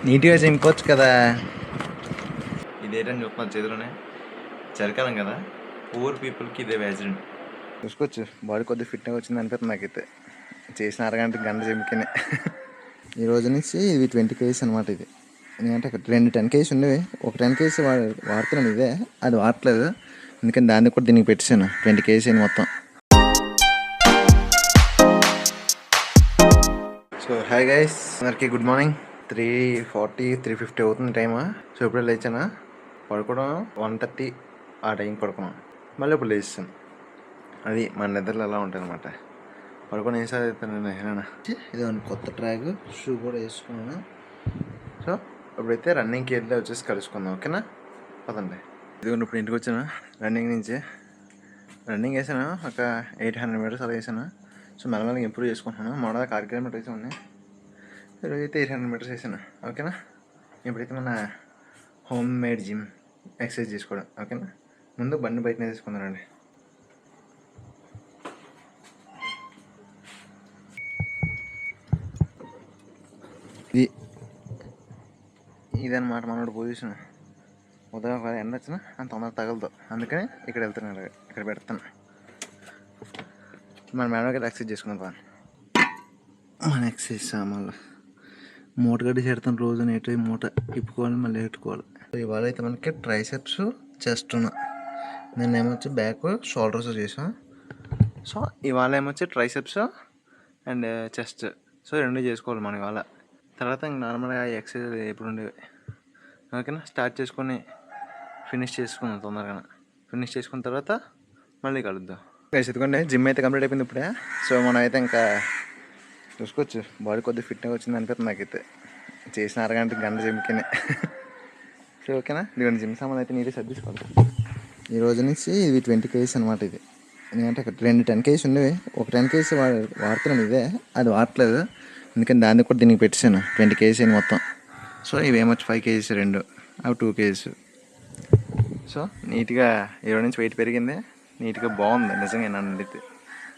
నీట్గా చింపుకోవచ్చు కదా. ఇదేంటని చూస్తున్నారు చేతిలోనే. చలికాలం కదా, పూర్ పీపుల్కి ఇదే వ్యాజిన్. చూసుకోవచ్చు, బాడీ కొద్దిగా ఫిట్గా వచ్చింది అనిపిస్తుంది నాకైతే. చేసిన అరగంటకి గంట చింపుకినే. ఈ రోజు నుంచి ఇది 20 కేజీస్ అనమాట. ఇది ఎందుకంటే అక్కడ 2 10 కేజీస్ ఉండేవి, ఒక 10 కేజీస్ వాడుతున్నాను. ఇదే అది వాడట్లేదు, ఎందుకని దాన్ని కూడా దీనికి పెట్టాను. 20 కేజీస్ అయింది మొత్తం. సో హాయ్ గైస్, అందరికి గుడ్ మార్నింగ్. 3:40 3:50 అవుతుంది టైమ్. సో ఇప్పుడే లేచాను. పడుకోవడం 1:30 ఆ టైంకి పడుకున్నాను. మళ్ళీ ఇప్పుడు లేచాను. అది మన నిద్రలు ఎలా ఉంటాయి అనమాట. పడుకొని ఏం సాధిస్తాను హేనా. ఇదే కొత్త ట్రాక్, షూ కూడా వేసుకున్నాను. సో ఇప్పుడైతే రన్నింగ్కి వెళ్ళి వచ్చేసి కలుసుకుందాం, ఓకేనా? పదండి. ఇదిగోండి ఇప్పుడు ఇంటికి వచ్చాను రన్నింగ్ నుంచి. రన్నింగ్ వేసాను ఒక 800 మీటర్స్ అలా వేసాను. సో మెల్లమెల్లగా ఇంప్రూవ్ చేసుకుంటున్నాను. మొదట 6 కిలోమీటర్స్ ఉన్నాయి, ఈరోజైతే 800 మీటర్స్ వేసాను, ఓకేనా? ఇప్పుడైతే మన హోమ్ మేడ్ జిమ్ ఎక్సర్సైజ్ చేసుకోవడం, ఓకేనా? ముందు బండి బయటనే తీసుకుందానండి. ఇదన్నమాట మనోడు పొజిషన్. ఉదయం ఒక ఎండ వచ్చినా అంత తొందరగా తగలదు, అందుకని ఇక్కడ వెళ్తున్నాను, ఇక్కడ పెడతాను. మన మేడం గారు ఎక్సర్సైజ్ చేసుకున్నాం. మన ఎక్సర్సైజ్ సామాన్లు మూట గడ్డి చేడతాను రోజు. నేటి మూట తిప్పుకోవాలి, మళ్ళీ పెట్టుకోవాలి. ఇవాళ అయితే మనకి ట్రైసెప్స్, చెస్ట్, నిన్న ఏమొచ్చి బ్యాక్ షోల్డర్స్ చేసాం. సో ఇవాళ ఏమొచ్చి ట్రైసెప్స్ అండ్ చెస్ట్. సో రెండు చేసుకోవాలి మనం ఇవాళ. తర్వాత ఇంక నార్మల్గా ఎక్సర్సైజ్ ఎప్పుడు ఉండేవి, ఓకేనా? స్టార్ట్ చేసుకొని ఫినిష్ చేసుకుందాం తొందరగా. ఫినిష్ చేసుకున్న తర్వాత మళ్ళీ కలుద్దాం. ఎత్తుకోండి, జిమ్ అయితే కంప్లీట్ అయిపోయింది ఇప్పుడే. సో మనం అయితే ఇంకా చూసుకోవచ్చు, బాడీ కొద్దిగా ఫిట్గా వచ్చింది అనిపిస్తుంది నాకైతే. చేసిన అరగంటకి గంట జిమ్కినే. సో ఓకేనా, ఇదిగోండి జిమ్ సామాన్ అయితే నీట్గా సర్దిసుకోవాలి. ఈ రోజు నుంచి ఇది 20 కేజీస్ అనమాట. ఇది ఎందుకంటే అక్కడ 2 10 కేజీస్ ఉండేవి, ఒక 10 కేజీస్ వాడుతున్నాను. ఇదే అది వాడట్లేదు, ఎందుకని దాన్ని కూడా దీనికి పెట్టాను. 20 కేజీస్ అయింది మొత్తం. సో ఇవేమొచ్చి 5 కేజీస్, రెండు అవి 2 కేజీస్. సో నీట్గా ఈరోజు నుంచి వెయిట్ పెరిగింది, నీట్గా బాగుంది నిజంగా నన్ను అయితే.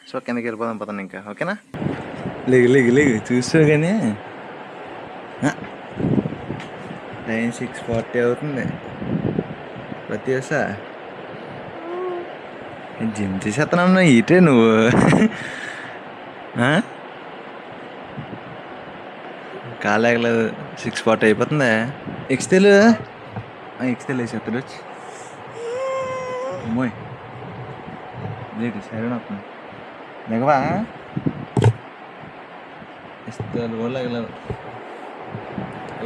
సో కిందకి వెళ్ళిపోదాం పదండి ఇంకా, ఓకేనా? లేగు లేగు లేగు చూస్తా కానీ 6:40 అవుతుంది. ప్రతి వస్తా జిమ్ చేసేస్తున్నాను ఇటే నువ్వు. కాలేగలేదు, 6:40 అయిపోతుంది. ఎక్స్టెల్ వేసేస్తాడు వచ్చి అమ్మోయ్. లేదు సరే అవుతుంది లేకవా ఇస్తారు కూడా లేగలేదు.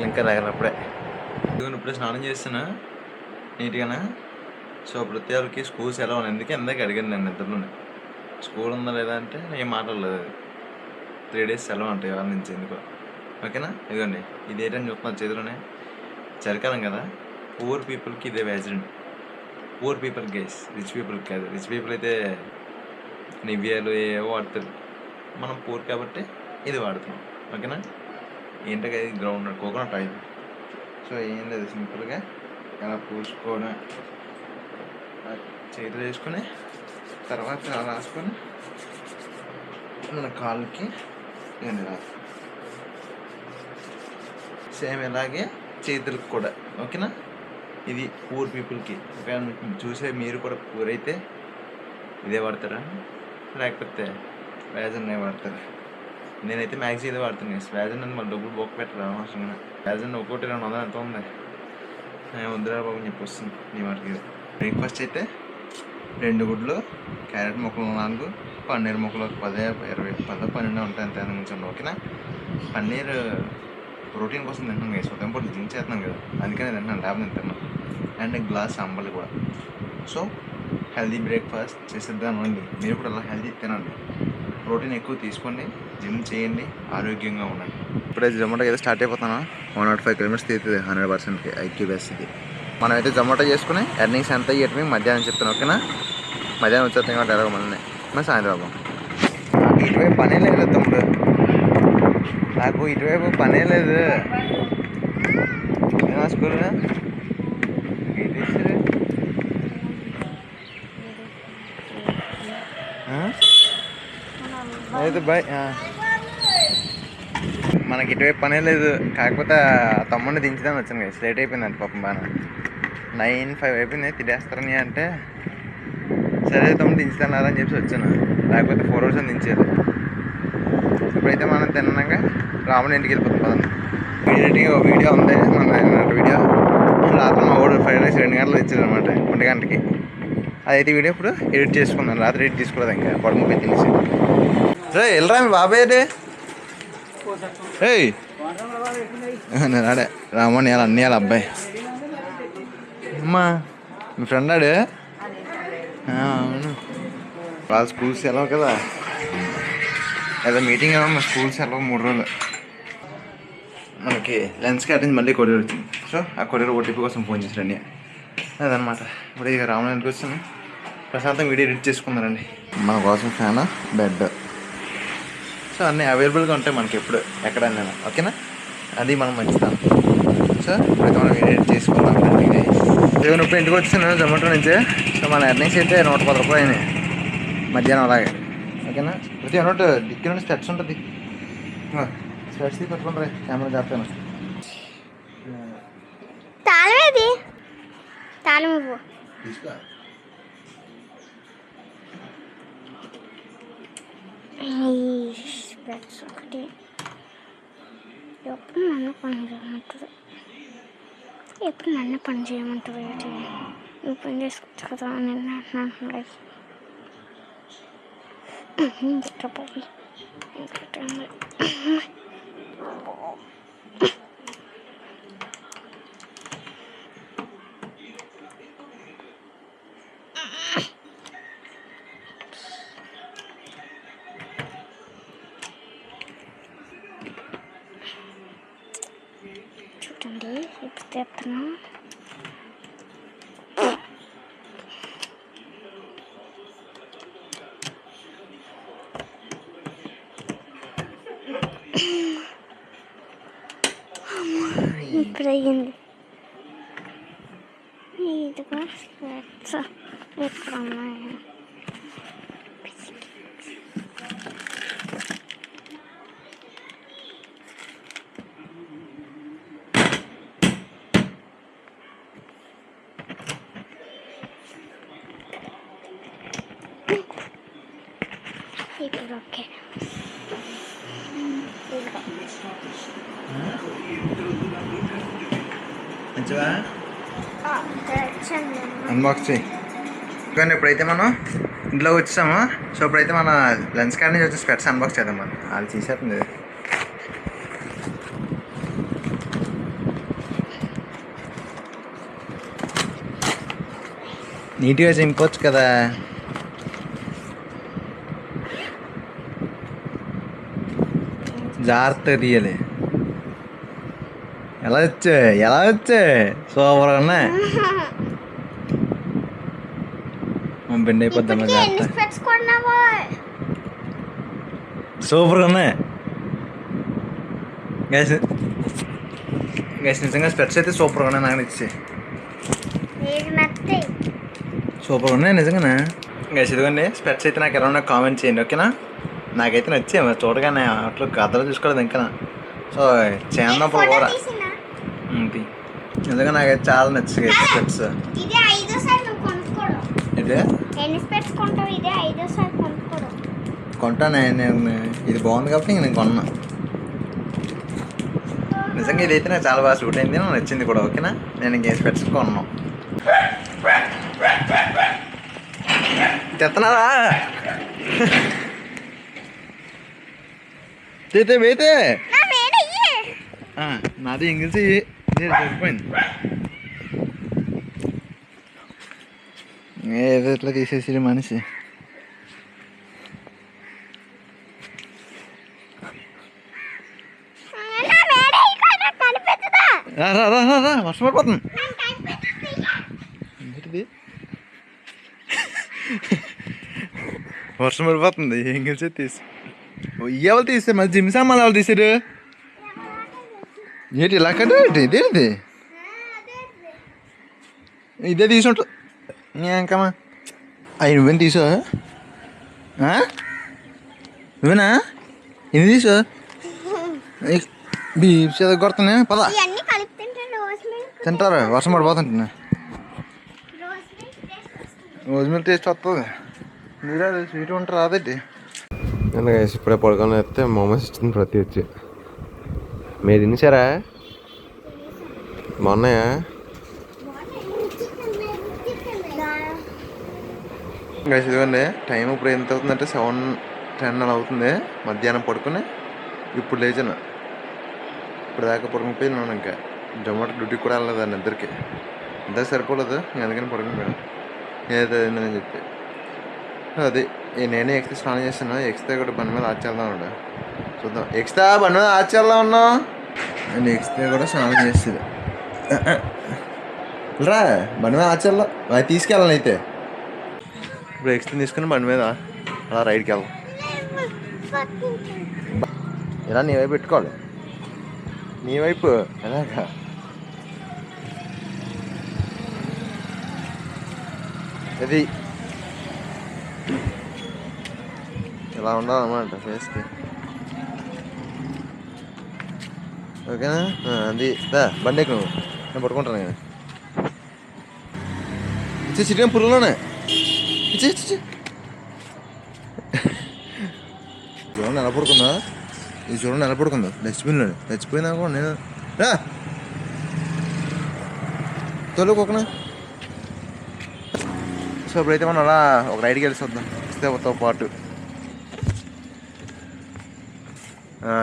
ఇంకా రాగలప్పుడే. ఇప్పుడే స్నానం చేస్తున్నా నీట్గానా. సో ప్రతి ఒక్కరికి స్కూల్స్ ఎలా ఉన్నాయి, ఎందుకే అందరికీ అడిగాను నేను నిద్రలోనే. స్కూల్ ఉందా లేదా అంటే ఏం మాట్లాడలేదు. 3 days సెలవు ఉంటాయి వాళ్ళ నుంచి, ఎందుకో, ఓకేనా? ఇదిగోండి ఇదేంటని చూస్తున్నారు చేతిలోనే. చలికాలం కదా, పూర్ పీపుల్కి ఇదే వ్యాజిన్. పూర్ పీపుల్ గైస్, రిచ్ పీపుల్కి కాదు. రిచ్ పీపుల్ అయితే నివ్యాలు ఏవో వాడతారు, మనం పూర్ కాబట్టి ఇది వాడుతున్నాం, ఓకేనా? ఏంటంటే ఇది గ్రౌండ్ కోకోనట్ ఆయిల్. సో ఏం లేదు, సింపుల్గా ఇలా పూసుకొని చేతులు వేసుకొని తర్వాత రాసుకొని మన కాళ్ళకి ఏంటి రాసు. సేమ్ ఇలాగే చేతులకు కూడా, ఓకేనా? ఇది పూర్ పీపుల్కి. ఒకవేళ చూసే మీరు కూడా పూర్ అయితే ఇదే వాడతారా, లేకపోతే వ్యాజన్ వాడతారా? నేనైతే మ్యాక్సీ ఇదే వాడుతున్నాను. వ్యాజన్ అని మళ్ళీ డబ్బులు బొక్క పెట్టరా అవసరంగా. వ్యాజన్ ఒక్కోటి 200 ఎంత ఉంది, వద్దురా బాబు అని చెప్పి వస్తుంది ఈ వాటికి. బ్రేక్ఫాస్ట్ అయితే 2 గుడ్లు, క్యారెట్ ముక్కలు 4, పన్నీర్ ముక్కలు 10 20 10 12 ఉంటాయి అంతే నుంచి, ఓకేనా? పన్నీర్ ప్రోటీన్ కోసం తింటున్నాను కదా, ఉదయం పూట జిమ్ చేస్తున్నాను కదా, అందుకనే తింటున్నాను, ల్యాబ్ తింటున్నాను. అండ్ గ్లాస్ అంబలి కూడా. సో హెల్దీ బ్రేక్ఫాస్ట్ చేసేద్దాం అండి. మీరు కూడా అలా హెల్దీ తినండి, ప్రోటీన్ ఎక్కువ తీసుకోండి, జిమ్ చేయండి, ఆరోగ్యంగా ఉండండి. ఇప్పుడే జొమాటో అయితే స్టార్ట్ అయిపోతాను. 105 కిలోమీటర్స్ తీరుతుంది 100%కి ఐక్యూ బెస్. ఇది మనమైతే జొమాటో చేసుకుని ఎర్నింగ్స్ ఎంత ఇవ్వటమే మధ్యాహ్నం చెప్తాను, ఓకేనా? మధ్యాహ్నం వచ్చేస్తాం కాబట్టి ఎలాగో మళ్ళీ సాయంత్రం. నాకు ఇటువైపు పనే లేదు తమ్ముడు, నాకు ఇటువైపు పనే లేదు. స్కూల్ అయితే బాయ్. మనకి ఇటువైపు పనే లేదు. కాకపోతే తమ్ముడిని దించుదాని వచ్చాను కదా, లేట్ అయిపోయిందండి పాపం బాగా. 9:05 అయిపోయింది. తినేస్తారని అంటే సరే తమ్ముడు దించుతానారా అని చెప్పి వచ్చాను. లేకపోతే 4 hours అని దించారు. ఇప్పుడైతే మనం తిన్నాక రాముని ఇంటికి వెళ్ళిపోతాం పదండి. వీడియో ఉంది మన వీడియో. రాత్రి మా వాడు ఫ్రైడ్ రైస్ 2 గంటలు ఇచ్చారు అనమాట, 1 గంటకి. అదైతే వీడియో ఇప్పుడు ఎడిట్ చేసుకున్నాను. రాత్రి ఎడిట్ తీసుకోలేదు, ఇంకా పడుకుపోయి తినేసి. రే వెళ్ళరా మీ బాబాయ్ అదే. ఏయ్ నేను ఆడే రామని వాళ్ళ అన్నీ వాళ్ళ అబ్బాయి. అమ్మా మీ ఫ్రెండ్ ఆడే. అవును, వాళ్ళ స్కూల్స్ సెలవు కదా, ఏదో మీటింగ్ ఏమో. మా స్కూల్స్ సెలవు 3 రోజులు. మనకి లెన్స్ క్యాటరింగ్ మళ్ళీ కొరియర్ వచ్చింది. సో ఆ కొరియర్ ఓటీపీ కోసం ఫోన్ చేశారండి. అదనమాట. ఇప్పుడు ఇక రామని ఇంటికి వచ్చాను. ప్రశాంతం వీడియో ఎడిట్ చేసుకున్నారండి. మన కోసం ఫ్యాన్, బెడ్, సో అన్నీ అవైలబుల్గా ఉంటాయి మనకి ఎప్పుడు ఎక్కడైనా. ఓకేనా, అది మనం మంచిదాం. సో ఇప్పుడైతే మనం వీడియో ఎడిట్ చేసుకుందాం. ఇదిగో ఇప్పుడు ఇంటికి వచ్చాను జొమాటో నుంచి. సో మన ఎర్నింగ్స్ అయితే 110 రూపాయలు అయినాయి మధ్యాహ్నం అలాగే. ఓకేనా, ప్రతి అన్నట్టు దిక్కు నుండి స్టెప్స్ ఉంటుంది. స్టెప్స్ పట్టుకుంటారా కెమెరా జాగ్రత్తగా. తీసుకో. ఒకటి ఎప్పుడు నన్ను పని చేయమంటారు, ఎప్పుడు నన్ను పని చేయమంటారు. ఏంటి నువ్వు పని చేసుకోవచ్చు కదా నేను అంటున్నాను. ఇష్టపోయి చూడండి ఇప్పుడు తెస్తున్నా. ఇప్పుడు అయ్యింది. ఇదిగో స్పెట్స్ ఎక్కడ ఉన్నాయి. ఇప్పుడు ఓకే. మంచిగా అన్బాక్స్ చేయి. కానీ ఇప్పుడైతే మనం ఇంట్లోకి వచ్చేసాము. సో ఇప్పుడైతే మన లెన్స్ కార్డ్ నుంచి వచ్చి స్పెట్స్ అన్బాక్స్ చేద్దాం. మనం వాళ్ళు చేసేస్తుంది. నీట్గా చింపొచ్చు కదా. జాగ్రత్తగా తీయాలి. ఎలా వచ్చే సూపర్గా ఉన్నాయి. బెండ్ అయిపోద్దాం. సూపర్గా ఉన్నాయి గైస్. నిజంగా స్పెట్స్ అయితే సూపర్గా ఉన్నాయి. నాకు నచ్చి సూపర్గా ఉన్నాయి నిజంగానే గైస్. ఇదిగోండి స్పెట్స్ అయితే నాకు ఎలా ఉన్నా కామెంట్ చేయండి. ఓకేనా, నాకైతే నచ్చాయి. మరి చూడగానే అట్లా కథలు చూసుకోలేదు ఇంకా. సో చేద్దాం కూర నిజంగా నాకైతే చాలా నచ్చింది స్పెట్స్. కొంటాను నేను. ఇది బాగుంది కాబట్టి నేను కొన్నా. నిజంగా ఇదైతే నాకు చాలా బాగా సూట్ అయింది, నాకు నచ్చింది కూడా. ఓకేనా, నేను ఇంకేం స్పెట్స్ కొన్నాను. తెత్తనారా వేతే నాది ఇంగ్లీష్ సరిపోయింది. ఏదో ఇట్లా తీసేసి మనిషి. రా వర్షం పడిపోతుంది. వర్షం పడిపోతుంది. ఏం కలిసి తీసి ఎవరు తీస్తే మరి జిమ్ సామాన్లు ఎవరు తీసారు ఏంటి ఇలా కట్ట ఇదేంటి ఇదే తీసుంటా ఇంకమ్మా. అవి నువ్వేం తీసా నువ్వేనా ఎన్ని తీసా బీప్స్ ఏదో కొడుతున్నాయి పదా ఇవన్నీ కలిపి తింటే రోజ్ మిల్క్ తింటారా వర్షం పడిపోతుంటున్నా రోజ్ మిల్క్ టేస్ట్ వస్తుంది. రోజు మీద టేస్ట్ వస్తుంది మీరే స్వీట్ ఉంటారు రాదేంటి అందుకే ఇప్పుడే పడుకొని వస్తే మోమోస్ ఇచ్చింది ప్రతి వచ్చి మీరు తినేసారా బాగున్నాయా ఇంకా ఇదిగోండి టైం ఇప్పుడు ఎంత అవుతుందంటే 7:10 అలా అవుతుంది మధ్యాహ్నం పడుకుని ఇప్పుడు లేచాను ఇప్పుడు దాకా పడుకునిపోయినాను ఇంకా జొమాటో డ్యూటీకి కూడా వెళ్ళలేదండి ఇద్దరికి ఇద్దరు సరిపోలేదు అందుకని పడుకునిపోయాను ఏదో అయిందని చెప్పి అది నేనే ఎక్స్తో స్నానం చేస్తాను ఎక్స్తో కూడా బండి మీద ఆచేద్దాం అన్నాడు చూద్దాం ఎక్స్తా బండి మీద ఆచేద్దాం ఉన్నా అండ్ ఎక్స్తో కూడా స్నానం చేస్తుంది రా బండి మీద ఆచేద్దాం అది తీసుకెళ్ళాను అయితే ఇప్పుడు ఎక్స్తో తీసుకుని బండి మీద అలా రైడ్కి వెళ్దాం ఇలా నీ వైపు పెట్టుకోవాలి నీ వైపు ఎలాగా ఇది ఇలా ఉండాలన్నమాట ఫేస్కి ఓకేనా అది దా బండి ఎక్కు నువ్వు నేను పట్టుకుంటాను నేను ఇచ్చే చికెన్ పుల్లలోనే ఇచ్చే చూడండి ఎలా పడుకుందా ఇది చూడండి ఎలా పడుకుందా డస్ట్బిన్లో చచ్చిపోయిందా కూడా నేను రా తోలుకోకనా సో ఇప్పుడైతే మనం అలా ఒక రైడ్కి వెళ్ళి వద్దాం ఇస్తే పాటు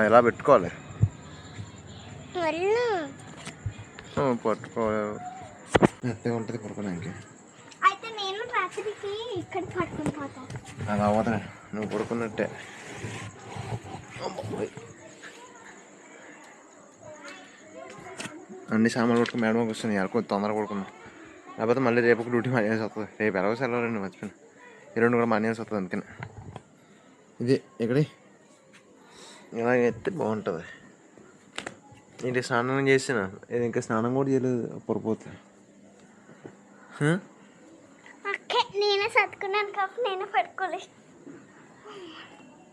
ఇలా పెట్టుకోవాలి పట్టుకోవాలి మెత్తగా ఉంటుంది పడుకోడానికి అయితే నేను రాత్రికి ఇక్కడ పట్టుకుని పోతాను అలా అవ్వదా నువ్వు పడుకున్నట్టే అన్ని సామాన్లు పట్టుకుని మేడం వస్తున్నాయి కొంచెం తొందరగా పడుకున్నాం లేకపోతే మళ్ళీ రేపు డ్యూటీ మానేసి వస్తుంది రేపు ఎలాగో సెలవు రెండు మర్చిపోయినా ఈ రెండు కూడా మానేసి వస్తుంది అందుకని ఇది ఇక్కడ ఇలాగైతే బాగుంటుంది ఏంటి స్నానం చేసిన ఇది ఇంకా స్నానం కూడా చేయలేదు పొరపోతే ఓకే నేనే సర్దుకున్నాను కాబట్టి నేనే పడుకోలేదు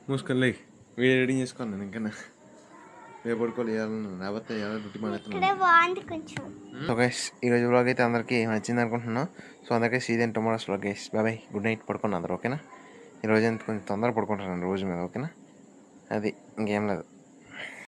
మూసుకొని వీడియో ఎడిటింగ్ చేసుకోను నేను ఇంకా రేపు పడుకోవాలి లేకపోతే ఎలా డ్యూటీ మానేస్తున్నాను బాగుంది కొంచెం సో గైస్ ఈరోజు వ్లాగ్ అయితే అందరికీ నచ్చింది అనుకుంటున్నాను సో అందరికీ see then tomorrow's vlog guys bye good night పడుకున్నాను అందరు ఓకేనా ఈరోజు ఎంత కొంచెం తొందరగా పడుకుంటాను రోజు మీద ఓకేనా అది ఇంకేం లేదు